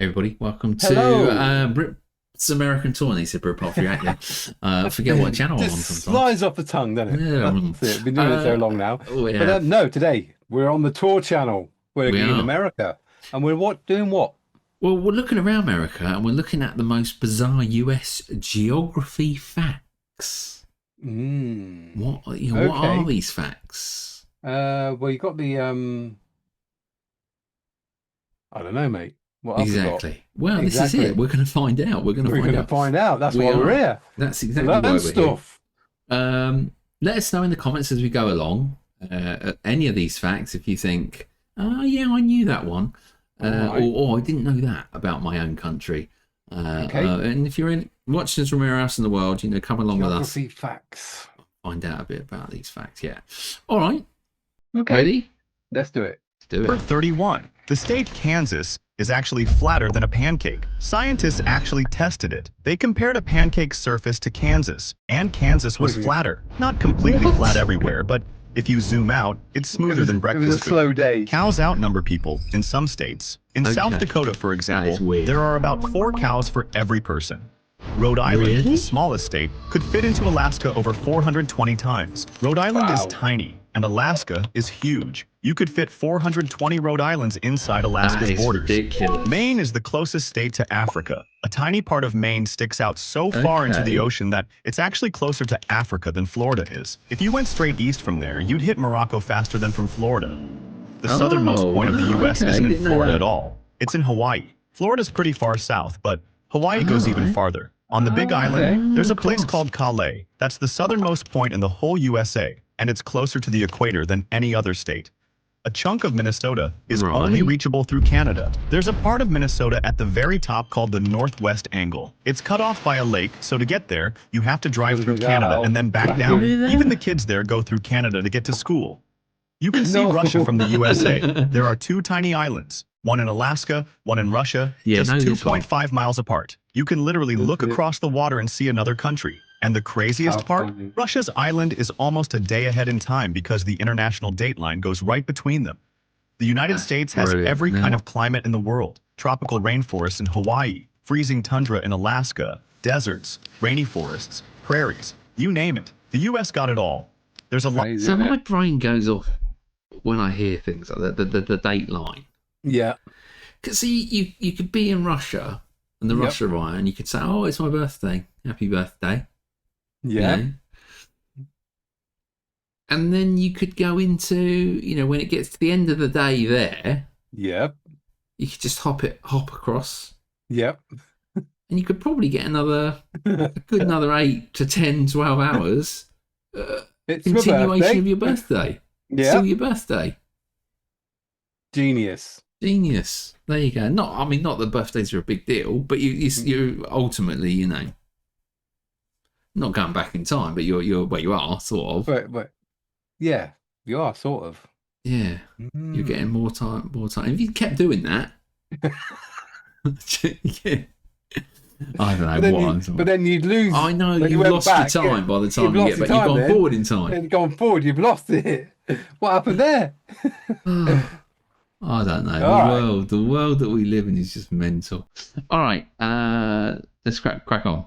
Everybody, welcome to Hello. Brits American Tour. And he said Britpop React. I forget what channel I'm on Just sometimes. flies off the tongue, doesn't it? Yeah, That's it. Been doing it so long now. we But have. no, today we're on the tour channel. We're We in are. America, and we're doing what? Well, we're looking around America and we're looking at the most bizarre US geography facts. Mm, What are okay. these facts? Well, you got the I don't know, mate. What have we got? Exactly. Well, this is it. Exactly. We're going to find out. We're going to We're find going to out. find out. That's We why we're are. here. That's To exactly why learn we're here. stuff. Let us know in the comments as we go along any of these facts if you think, oh yeah, I knew that one, Right. or I didn't know that about my own country. Okay. And if you're watching us from anywhere else in the world, come along with us, Geography facts. find out a bit about these facts. Yeah. All right. Okay. Ready? Let's do it. Let's do Number it. 31. The state Kansas is actually flatter than a pancake. Scientists actually tested it. They compared a pancake's surface to Kansas, and Kansas was flatter. Not completely flat everywhere, but if you zoom out, it's smoother than It was a breakfast food. slow day. Cows outnumber people in some states. In South Okay. Dakota, for That example, is weird. there are about 4 cows for every person. Rhode Island, Really? the smallest state, could fit into Alaska over 420 times. Rhode Island is Wow. tiny, and Alaska is huge. You could fit 420 Rhode Islands inside That Alaska's is borders. ridiculous. Maine is the closest state to Africa. A tiny part of Maine sticks out so far into Okay. the ocean that it's actually closer to Africa than Florida is. If you went straight east from there, you'd hit Morocco faster than from Florida. The southernmost point of the wow, U.S. okay. isn't in Didn't know Florida that. at all. It's in Hawaii. Florida's pretty far south, but Hawaii goes even Alright. farther. On the Big Island, Okay. there's a Of place course. called Calais. That's the southernmost point in the whole USA, and it's closer to the equator than any other state. A chunk of Minnesota is only Right. reachable through Canada. There's a part of Minnesota at the very top called the Northwest Angle. It's cut off by a lake, so to get there, you have to drive through Canada and then back down. Even the kids there go through Canada to get to school. You can see No. Russia from the USA. There are 2 tiny islands, one in Alaska, one in Russia, Yeah, just know this one. 2.5 miles apart. You can literally look across the water and see another country. And the craziest How part? funny. Russia's island is almost a day ahead in time because the international date line goes right between them. The United That's States has brilliant. every Yeah. kind of climate in the world. Tropical rainforests in Hawaii, freezing tundra in Alaska, deserts, rainy forests, prairies, you name it. The US got it all. There's a lot. Crazy, So isn't my it? brain goes off when I hear things like that, the date line. Yeah. Because see, you could be in Russia and the Yep. Russia Rite, and you could say, "Oh, it's my birthday. Happy birthday!" you Yeah. know? And then you could go into, when it gets to the end of the day there, Yep. you could just hop across, Yep. and you could probably get a good another 8 to 10, 12 hours It's my continuation of birthday. your birthday. Yeah. Still your birthday. Genius. Genius. There you go. Not that birthdays are a big deal, but you ultimately, not going back in time, but you're where you are, sort of. But yeah, you are sort of. Yeah, you're getting more time. If you kept doing that, yeah. I don't know what I'm talking. But then you'd lose. I know when you've went lost back, your time by the time you've you lost get your back. You've time gone then. forward in time. Then going forward, you've lost it. What happened there? I don't know. All The world that we live in is just mental. All right, let's crack on.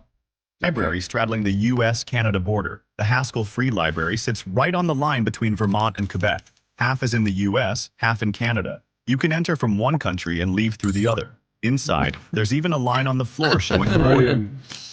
Library straddling the US-Canada border. The Haskell Free Library sits right on the line between Vermont and Quebec. Half is in the US, half in Canada. You can enter from one country and leave through the other. Inside, there's even a line on the floor showing the border.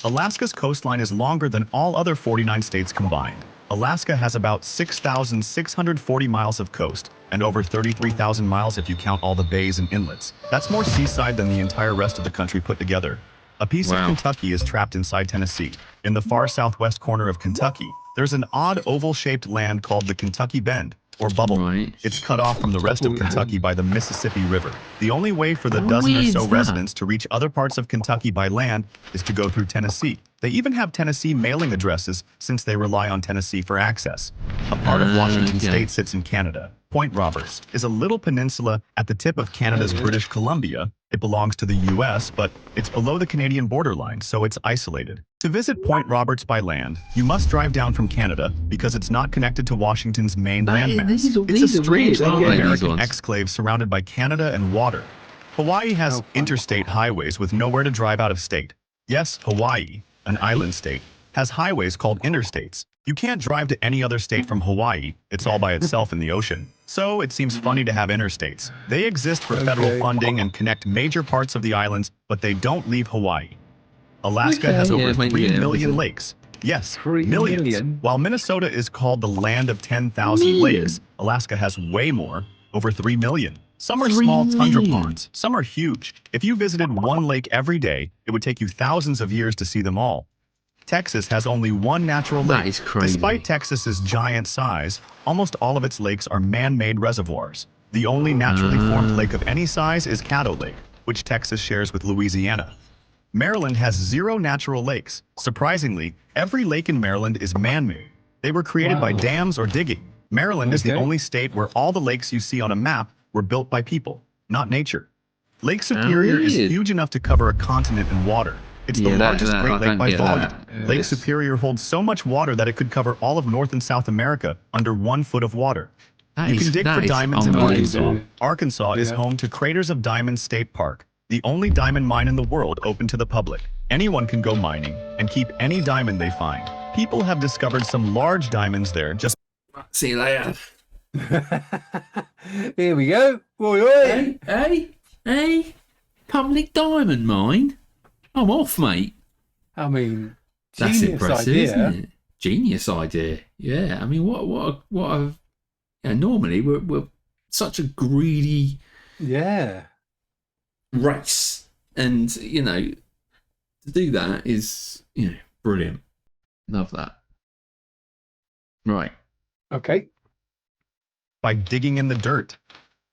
Alaska's coastline is longer than all other 49 states combined. Alaska has about 6,640 miles of coast, and over 33,000 miles if you count all the bays and inlets. That's more seaside than the entire rest of the country put together. A piece of Wow. Kentucky is trapped inside Tennessee. In the far southwest corner of Kentucky, there's an odd oval-shaped land called the Kentucky Bend, or Bubble. Right. It's cut off from the rest of Kentucky by the Mississippi River. The only way for the dozen or weird so is that? residents to reach other parts of Kentucky by land is to go through Tennessee. They even have Tennessee mailing addresses since they rely on Tennessee for access. A part of Washington Okay. State sits in Canada. Point Roberts is a little peninsula at the tip of Canada's British Columbia. It belongs to the US, but it's below the Canadian borderline, so it's isolated. To visit Point Roberts by land, you must drive down from Canada because it's not connected to Washington's main landmass. These It's a are strange weird, little aren't they, these American ones? exclave surrounded by Canada and water. Hawaii has Oh, fun. interstate highways with nowhere to drive out of state. Yes, Hawaii, an island state, has highways called interstates. You can't drive to any other state from Hawaii. It's all by itself in the ocean. So it seems funny to have interstates. They exist for federal Okay. funding and connect major parts of the islands, but they don't leave Hawaii. Alaska Okay, has yeah, over maybe 3 it million wasn't- lakes. Yes, 3 millions. million? While Minnesota is called the land of 10,000 Million? lakes, Alaska has way more, over 3 million. Some are 3 small tundra million? ponds, some are huge. If you visited one lake every day, it would take you thousands of years to see them all. Texas has only one natural lake. That is crazy. Despite Texas's giant size, almost all of its lakes are man-made reservoirs. The only naturally formed lake of any size is Caddo Lake, which Texas shares with Louisiana. Maryland has 0 natural lakes. Surprisingly, every lake in Maryland is man-made. They were created by dams or digging. Maryland is the Okay. only state where all the lakes you see on a map were built by people, not nature. Lake Superior is weird. huge enough to cover a continent in water. It's Yeah, the that- largest that- I Great Lake don't by get volume. that. Lake Yes. Superior holds so much water that it could cover all of North and South America under 1 foot of water. That You is- can dig that for is diamonds in unbelievable. Arkansas. Arkansas is Yeah. home to Craters of Diamonds State Park, the only diamond mine in the world open to the public. Anyone can go mining and keep any diamond they find. People have discovered some large diamonds there just See you later. Here we go. Oi, oi. Hey, public diamond mine. I'm off, mate. I mean, That's genius impressive, idea. isn't it? Genius idea. Yeah, I mean, normally we're such a greedy Yeah. race, and to do that is brilliant. Love that. Right. Okay. by digging in the dirt.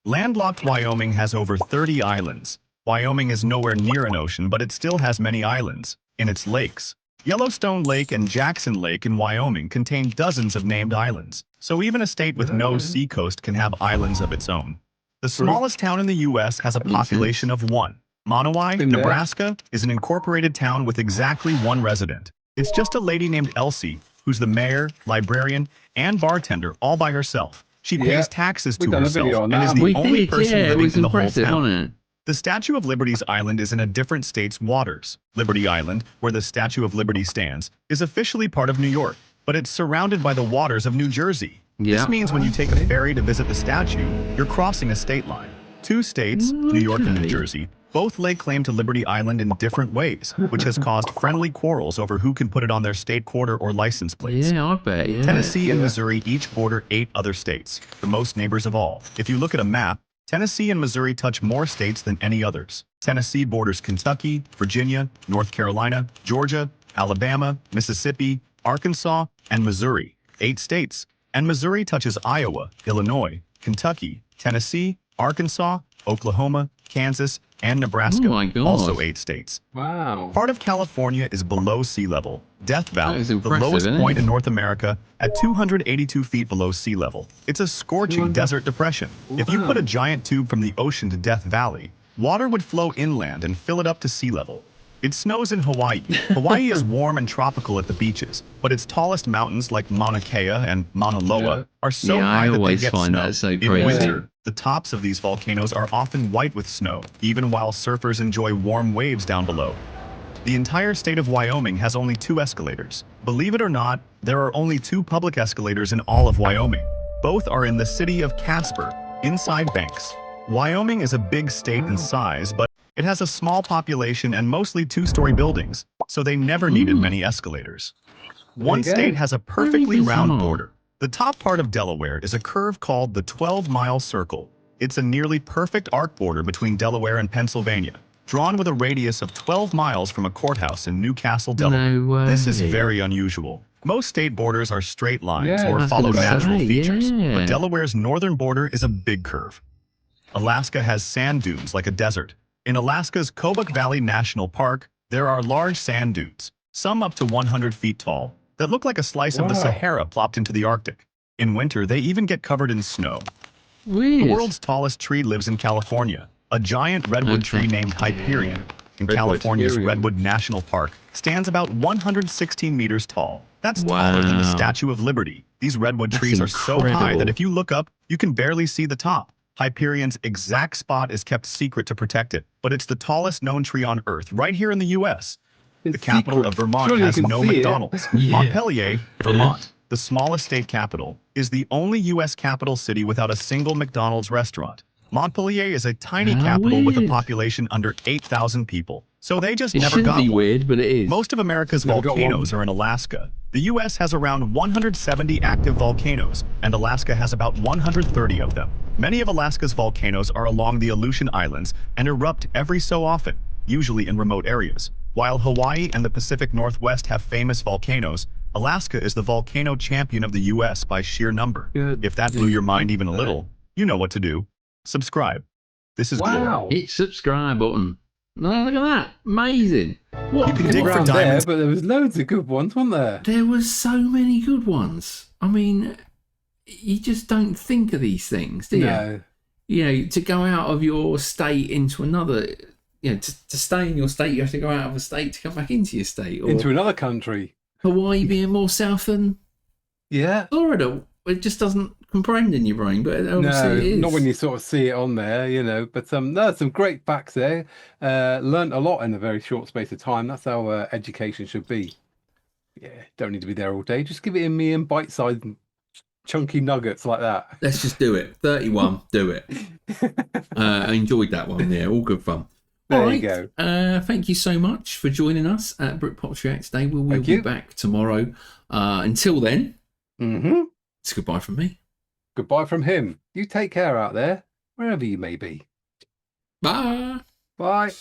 Landlocked Wyoming has over 30 islands. Wyoming is nowhere near an ocean, but it still has many islands in its lakes. Yellowstone Lake and Jackson Lake in Wyoming contain dozens of named islands, so even a state with no seacoast can have islands of its own. The smallest town in the U.S. has a population of 1. Monowai, Been there. Nebraska, is an incorporated town with exactly 1 resident. It's just a lady named Elsie, who's the mayor, librarian, and bartender all by herself. She Yeah. pays taxes We've to done a herself video on and that, is haven't the We only did, person yeah, it living was in the whole impressive, town. wasn't it? The Statue of Liberty's island is in a different state's waters. Liberty Island, where the Statue of Liberty stands, is officially part of New York, but it's surrounded by the waters of New Jersey. Yeah. This means when you take a ferry to visit the statue, you're crossing a state line. 2 states, New York and New Okay. Jersey, both lay claim to Liberty Island in different ways, which has caused friendly quarrels over who can put it on their state quarter or license plates. Yeah, I bet. Yeah. Tennessee and Missouri each border 8 other states, the most neighbors of all. If you look at a map, Tennessee and Missouri touch more states than any others. Tennessee borders Kentucky, Virginia, North Carolina, Georgia, Alabama, Mississippi, Arkansas, and Missouri, 8 states. And Missouri touches Iowa, Illinois, Kentucky, Tennessee, Arkansas, Oklahoma, Kansas, and Nebraska, Oh my God. also 8 states. Wow. Part of California is below sea level. Death Valley, is the impressive, lowest isn't it? point in North America, at 282 feet below sea level. It's a scorching 200 desert depression. If you put a giant tube from the ocean to Death Valley, water would flow inland and fill it up to sea level. It snows in Hawaii. Hawaii is warm and tropical at the beaches, but its tallest mountains like Mauna Kea and Mauna Loa Yeah. are so Yeah, I high that they always get find snow. that so In crazy. winter, the tops of these volcanoes are often white with snow, even while surfers enjoy warm waves down below. The entire state of Wyoming has only 2 escalators. Believe it or not, there are only 2 public escalators in all of Wyoming. Both are in the city of Casper, inside Banks. Wyoming is a big state in size, but it has a small population and mostly 2-story buildings, so they never needed many escalators. One you go. state has a perfectly round bizarre. border. The top part of Delaware is a curve called the 12-mile circle. It's a nearly perfect arc border between Delaware and Pennsylvania, drawn with a radius of 12 miles from a courthouse in Newcastle, Delaware. No way. This is very unusual. Most state borders are straight lines Yeah, or that's follow gonna natural say, features, yeah. but Delaware's northern border is a big curve. Alaska has sand dunes like a desert. In Alaska's Kobuk Valley National Park, there are large sand dunes, some up to 100 feet tall, that look like a slice of the Wow. Sahara plopped into the Arctic. In winter, they even get covered in snow. Weird. The world's tallest tree lives in California, a giant redwood Okay. tree named Hyperion. In Redwood, California's Hyperion. Redwood National Park stands about 116 meters tall. That's taller than the Wow. Statue of Liberty. These redwood That's trees are so high incredible. that if you look up, you can barely see the top. Hyperion's exact spot is kept secret to protect it, but it's the tallest known tree on Earth, right here in the U.S. The It's capital secret. of Vermont Surely you has can no see it. McDonald's. Yeah. Montpelier, Vermont, the smallest state capital, is the only U.S. capital city without a single McDonald's restaurant. Montpelier is a tiny How capital with a weird. population under 8,000 people, so they just It never shouldn't got be one. weird, but it is. Most of America's Never got volcanoes one. are in Alaska. The U.S. has around 170 active volcanoes, and Alaska has about 130 of them. Many of Alaska's volcanoes are along the Aleutian Islands and erupt every so often, usually in remote areas. While Hawaii and the Pacific Northwest have famous volcanoes, Alaska is the volcano champion of the U.S. by sheer number. Good. If that blew your mind even a little, you know what to do. Subscribe. This is Glory. Wow. Hit subscribe button. No, look at that. Amazing. What? You can Dig dig for around there, diamonds. but there was loads of good ones, weren't there? There was so many good ones. I mean, you just don't think of these things, do you? No. You know, to go out of your state into another, you know, to stay in your state, you have to go out of a state to come back into your state. Or Into another country. Hawaii being more south than Yeah. Florida. It just doesn't comprehend in your brain, but obviously No, it is. not when you sort of see it on there, you know. But there's some great facts there. Learned a lot in a very short space of time. That's how education should be. Yeah, don't need to be there all day. Just give it in me in bite-sized, chunky nuggets like that. Let's just do it. 31, do it. I enjoyed that one. Yeah, all good fun. There All you right. go. Thank you so much for joining us at Britpop React today. We'll Thank be you. back tomorrow. Until then, Mm-hmm. it's goodbye from me. Goodbye from him. You take care out there, wherever you may be. Bye. Bye.